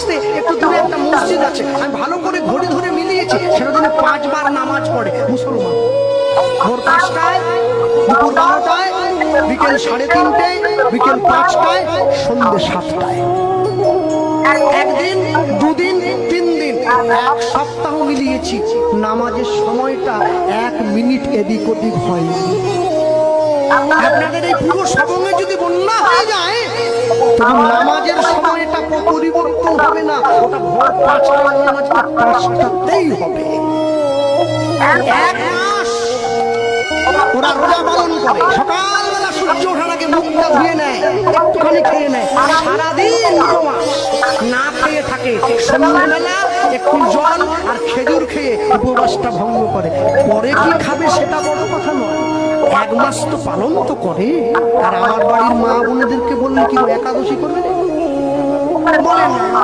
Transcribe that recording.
আসতে একটু দূরে একটা মসজিদ আছে, আমি ভালো করে ঘড়ি ধরে মিলিয়েছি, সেটা দিনে 5 বার নামাজ পড়ে মুসলমান। ভোর 5টায়, দুপুর 12টায়, বিকেল 3:30টায়, বিকেল 5টায়, সন্ধ্যে 7টায়। একদিন, দুদিন, 3 দিন, 1 সপ্তাহ মিলিয়েছি, নামাজের সময়টা 1 মিনিট এদিক ওদিক হয়নি। আপনাদের এই পুরো সবঙ্গে যদি বন্যা হয়ে যায়, তবু নামাজের সময়টা পরিবর্তন হবে না, ওটা ভোর 5টায় নামাজটা 5টাতেই হবে। 1 মাস ওরা রোজা পালন করে, সকালবেলা সূর্য ওঠার আগে মুখটা ধুয়ে নেয়, একটুখানি খেয়ে নেয়, সারাদিন উপবাস না খেয়ে থাকে, সন্ধ্যাবেলা একটু জল আর খেজুর খেয়ে উপবাসটা ভঙ্গ করে। পরে কি খাবে সেটা বড় কথা নয়, 1 মাস তো পালন তো করে। আর আমার বাড়ির মা বোনেদেরকে বললে কি একাদশী করবে, বলে না।